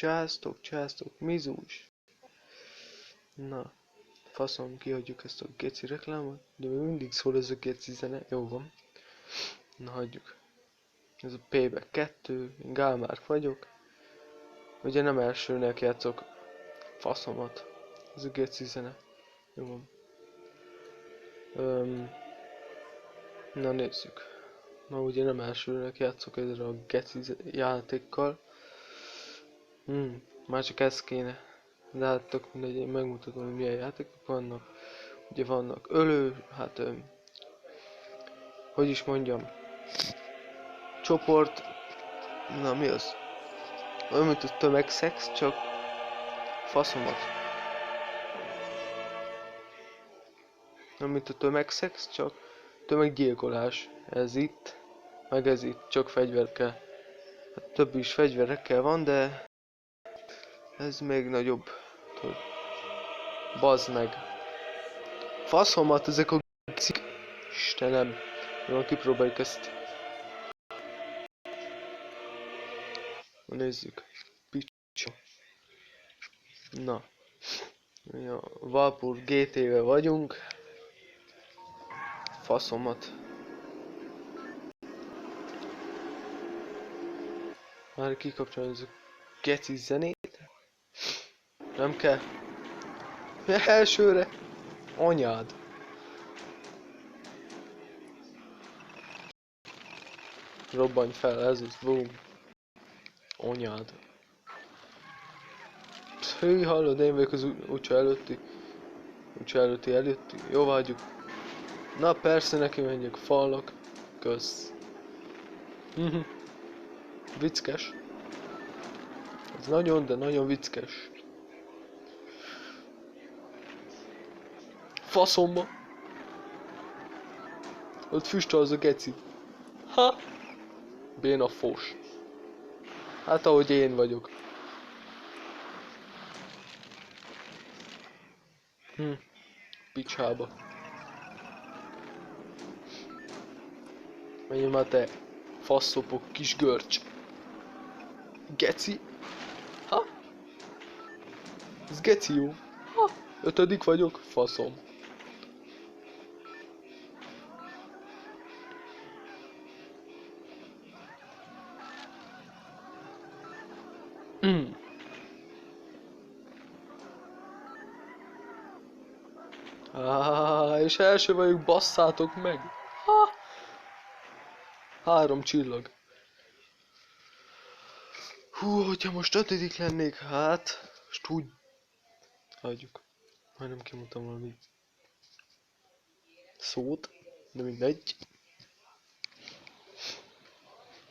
Császtok, mizús. Na, faszom, kihagyjuk ezt a geci reklámot, de még mindig szól ez a geci zene, jó van. Na, hagyjuk. Ez a Payback 2, én Gálmárk vagyok. Ugye nem elsőnek játszok, faszomat. Ez a geci zene, jó van. Na nézzük. Ma ugye nem elsőnek játszok ezzel a geci játékkal. Már csak ez kéne. De hát tök mindegy, én megmutatom, hogy milyen játékok vannak. Ugye vannak hát hogy is mondjam. Csoport. Na mi az? Olyan, mint a tömegszex, csak faszomat. Nem mint a tömegszex, csak tömeggyilkolás. Ez itt, meg ez itt, csak fegyverkel. Hát több is fegyverekkel van, de ez még nagyobb. Tudod. Bazd meg. Faszomat ezek a g***cik. Istenem. Jó, kipróbáljuk ezt. Nézzük. Picsa. Na. Ja, Valpur GT-vel vagyunk. Faszomat. Már kikapcsolom ez a geci zenét. Nem kell. Elsőre. Anyád. Robbanj fel, ez az, boom. Anyád. Hű, hallod, én vagyok az utca előtti. Előtti. Jó, hagyjuk. Na persze, neki menjek, falnak. Kösz. Vickes. Ez nagyon, de nagyon vickes. Faszomba. Ott füstöl az a geci. Ha! Béna fos. Hát ahogy én vagyok. Picsába. Menj már te. Faszopok, kis görcs. Geci. Ha? Ez geci jó. Ha? 5. vagyok. Faszom. És első vagyok, basszátok meg. Ha? 3 csillag. Hú, hogyha most 5. lennék, hát... Most úgy... Hagyjuk. Majdnem kimondtam valami szót, de mindegy.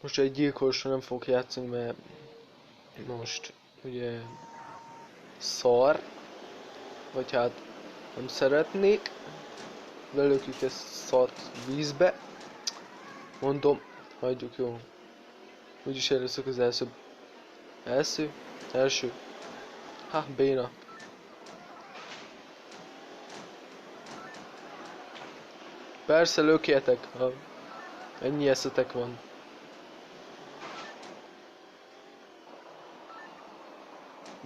Most egy gyilkolosra nem fogok játszani, mert... Most... Ugye... Szar. Vagy hát... Nem szeretnék. Lelökjük ezt szart vízbe. Mondom, hagyjuk, jó. Úgyis először az első. Ha, béna. Persze lökjetek, ha ennyi eszetek van.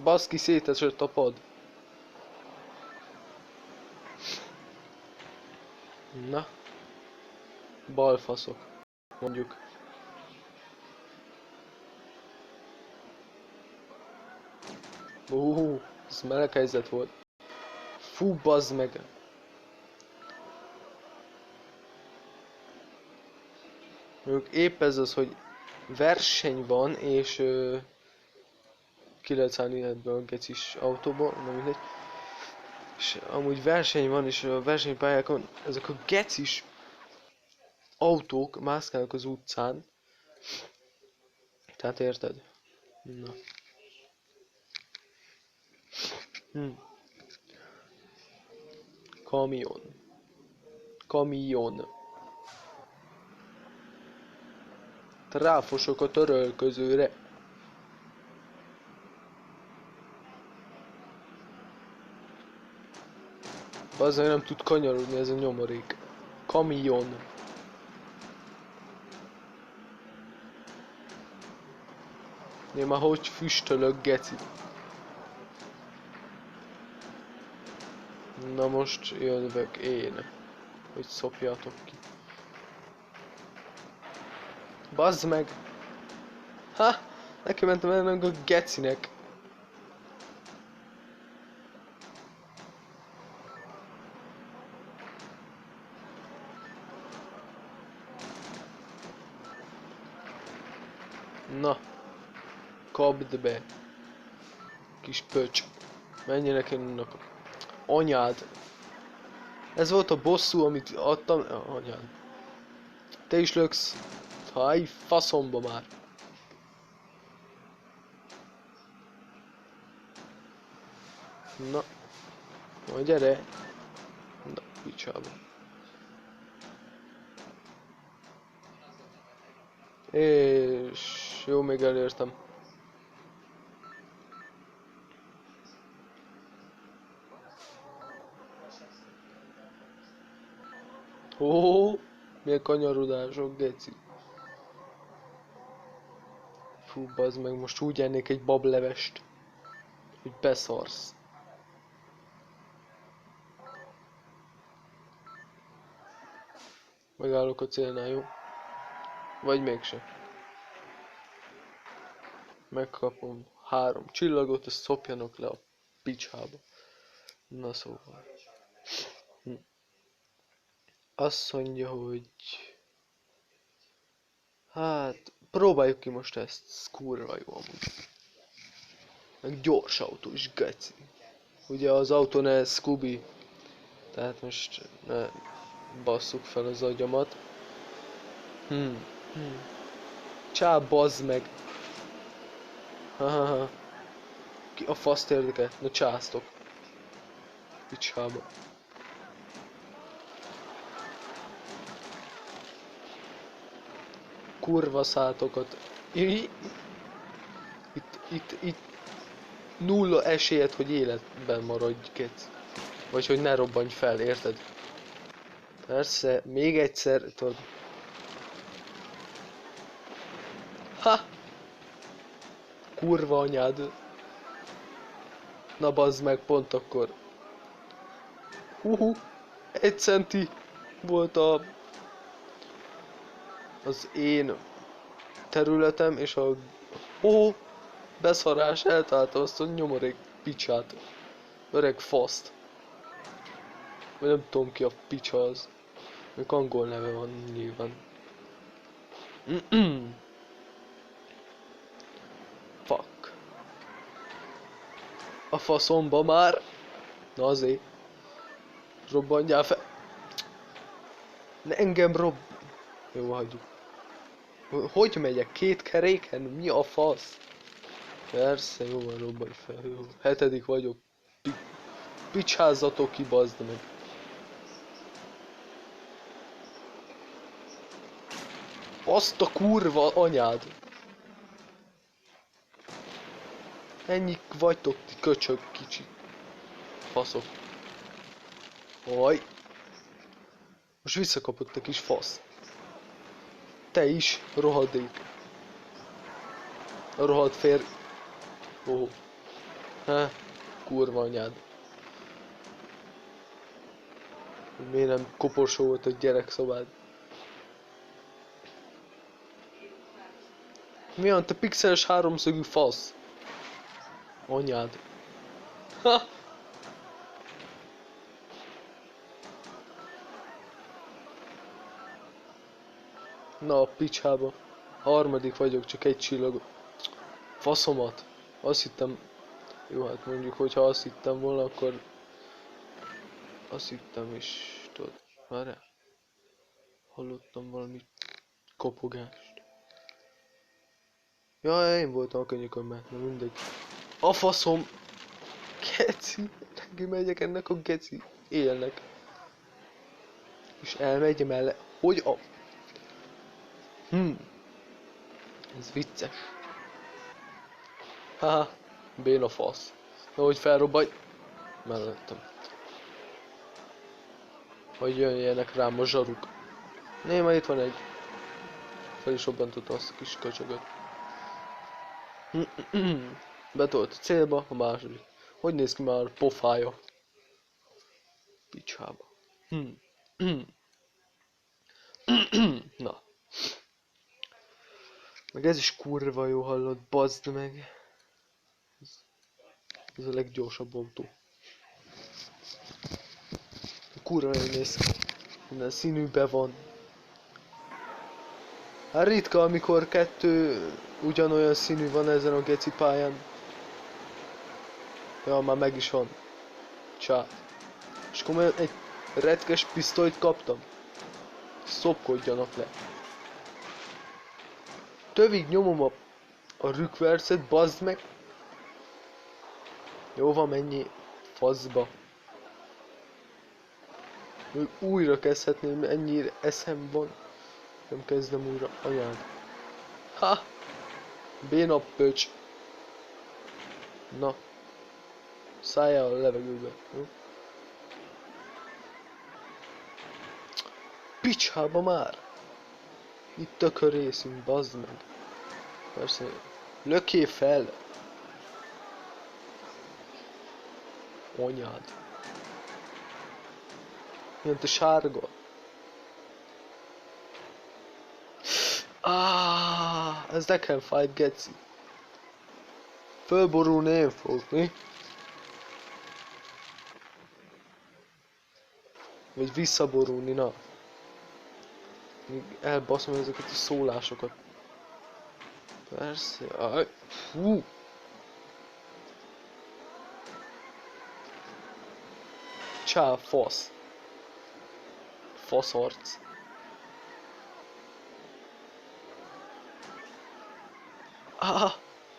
Baszki, szétesett a pad. Na. Balfaszok. Mondjuk. Ez meleg helyzet volt. Fú, bazd meg. Mondjuk épp ez az, hogy verseny van, és ki lehet szállni ebből a gecis autóból, nem mindegy. És amúgy verseny van, és a versenypályákon ezek a gecis autók mászkálnak az utcán. Tehát érted? Na. Kamion. Ráfosok a törölközőre. Bazzeg nem tud kanyarodni ez a nyomorék. Kamion. Én már hogy füstölök, geci. Na most jövök én, hogy szopjatok ki. Bazd meg! Ha! Neki mentem el a gecinek. Na. Kapd be. Kis pöcs. Menjenek én a anyád. Ez volt a bosszú, amit adtam. Anyád. Te is löksz. Háj, faszomba már. Na. Na gyere. Na, picsába. És jó, még elértem. Ó, milyen kanyarodások, geci. Fú, bazd meg, most úgy ennék egy bablevest, hogy beszarsz. Megállok a célnál, jó? Vagy mégse. Megkapom 3 csillagot, ezt szopjanak le a picsába. Na szóval. Azt mondja, hogy... Hát, próbáljuk ki most ezt. Ez kurva jó amúgy. Meg gyors autó is, geci. Ugye az autó ne Scooby. Tehát most ne basszuk fel az agyamat. Csá, bazd meg. Hahaha. Ki a faszt érdekel? Na császtok. Picsába. Kurva szátokat. Itt nulla esélyed, hogy életben maradj, kec. Vagy hogy ne robbanj fel, érted? Persze, még egyszer, tudod. Ha! Kurva anyád. Na bazd meg, pont akkor. Huhu! 1 centi volt az én területem, és a... Ó! Beszarás, eltaláltam azt a nyomorék picsát. Öreg faszt. Vagy nem tudom ki a picsa az. Még angol neve van nyilván. Fuck. A faszomba már. Na azért. Robbanjál fel. Ne engem robb... Jó, hagyjuk. Hogy megyek? 2 keréken? Mi a fasz? Persze, jó van, robbanj fel. Jó. 7. vagyok. Picsázzatok ki, bazd meg. Azt a kurva anyád. Ennyi vagytok ti köcsög kicsi. Faszok. Oj. Most visszakapott a kis fasz. Te is, rohadék. A rohadt fér... Ó. Ha, kurva anyád. Miért nem koporsó volt a gyerekszobád? Mi van, te pixeles háromszögű fasz? Anyád. Ha! Na a picsába. 3. vagyok, csak 1 csillag. Faszomat. Azt hittem... Jó, hát mondjuk, hogyha azt hittem volna, akkor... Azt hittem is... Tudod, várjál. Hallottam valami kopogást. Jaj, én voltam a könyökömmel, na mindegy. A faszom! Geci! Neki megyek ennek a geci élnek. És elmegy mellé. Hogy a... Ez vicces. Haha, béna fasz. Na, hogy felrobbanj. Mellettem. Hogy jöjjenek rám a zsaruk. Né, már itt van egy. Fel is robbantottam azt a kis köcsögöt. Betolt a célba, a második. Hogy néz ki már a pofája? Picsába. Na. Meg ez is kurva jó, hallod, bazd meg. Ez a leggyorsabb autó. Kurva jól néz ki. Minden színűben van. Hát ritka, amikor kettő ugyanolyan színű van ezen a geci pályán. Ja, már meg is van. Csá. És komolyan egy retkes pisztolyt kaptam. Szopkodjanak le. Tövig nyomom a rükvercet, bazd meg. Jó van, mennyi faszba. Még újra kezdhetném, ennyire eszem van. Nem kezdem újra, anyád. Ha! Béna pöcs. Na. Szálljál a levegőbe. Jó? Picsába már! Itt tökörészünk, bazd meg. Persze. Lökjél fel! Anyád. Milyen te sárga. Ez nekem fájt, geci. Fölborulni én fogok, mi? Vagy visszaborulni, na. Még elbaszom ezeket a szólásokat. Persze, fú. Csá, fasz. Faszarc.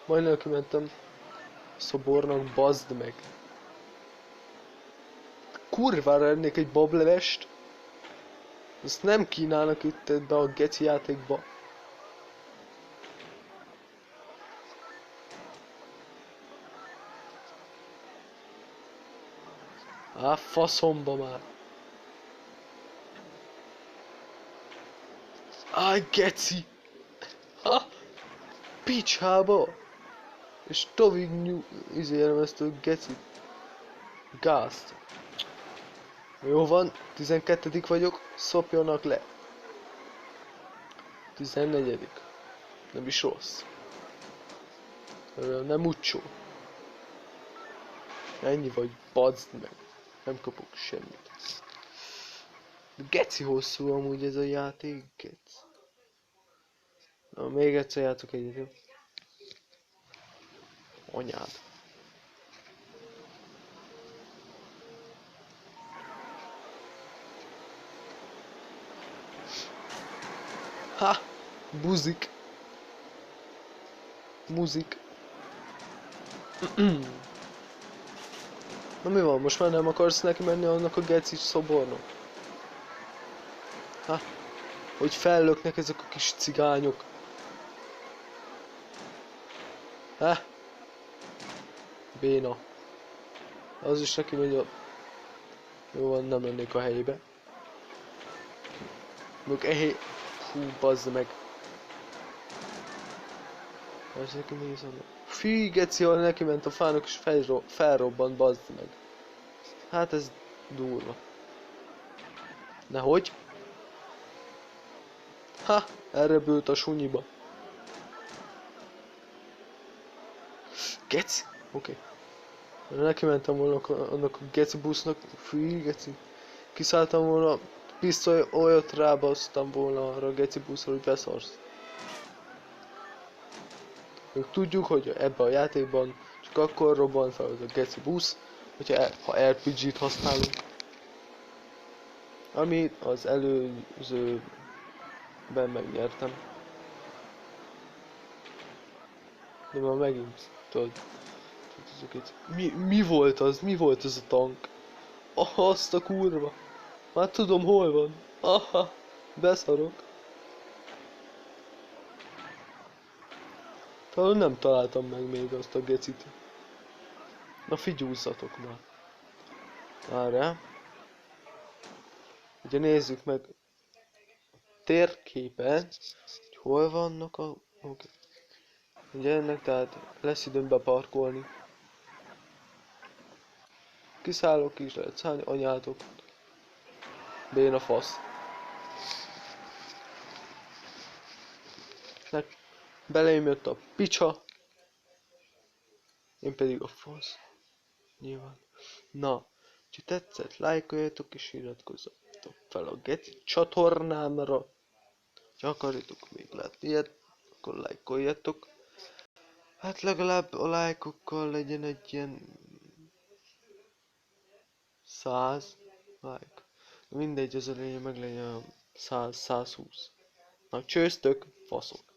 Majdnem kimentem a szobornak, bazd meg. Kurvára ennék egy bablevest. Ezt nem kínálnak itt ebbe a geci játékba. Faszomba már. Geci. Picsába. És tovig izélem ezt a gecit. Gázt. Jó van, 12. vagyok, szopjanak le. 14. Nem is rossz. Nem utcsó. Ennyi vagy, bazd meg. Nem kapok semmit. De geci hosszú amúgy ez a játék, gec. Na, még egyszer játszok egyet. Anyád. Buzik. Muzik. Na mi van, most már nem akarsz neki menni annak a geci szobornak? Hogy fellöknek ezek a kis cigányok. Béna. Az is neki megy a... Jó van, nem mennék a helyébe. Még Hú, bazd meg. Ez neki nézem. Fű, geci, ahol neki ment a fának és felrobbant, bazd meg. Hát ez durva. Nehogy. Erre bőlt a sunyiba. Geci? Oké. Neki mentem volna annak a geci busznak. Fű, geci. Kiszálltam volna, pisztoly olyat rábasztam volna arra a geci buszra, hogy beszarsz. Ők tudjuk, hogy ebben a játékban csak akkor robban fel az a geci busz, hogyha ha RPG-t használunk. Ami az előzőben megnyertem. De már megint, tudod, mi volt az? Mi volt ez a tank? Azt a kurva! Már tudom, hol van. Beszarok. Talán nem találtam meg még azt a gecit. Na figyúzzatok már. Várjál. Ugye nézzük meg térképen, hogy hol vannak a... Ugye ennek, tehát lesz időm beparkolni. Kiszállok is, lehet szállni, anyátok. Béna fasz. Belém jött a picsa. Én pedig a fasz. Nyilván. Na, ha tetszett, lájkoljatok és iratkozzatok fel a Geci csatornámra. Ha akarjátok még látni ilyet, akkor lájkoljatok. Hát legalább a lájkokkal legyen egy ilyen 100 like. Mindegy, az a lényeg, meg legyen a 100-120. Na csőztök, faszok.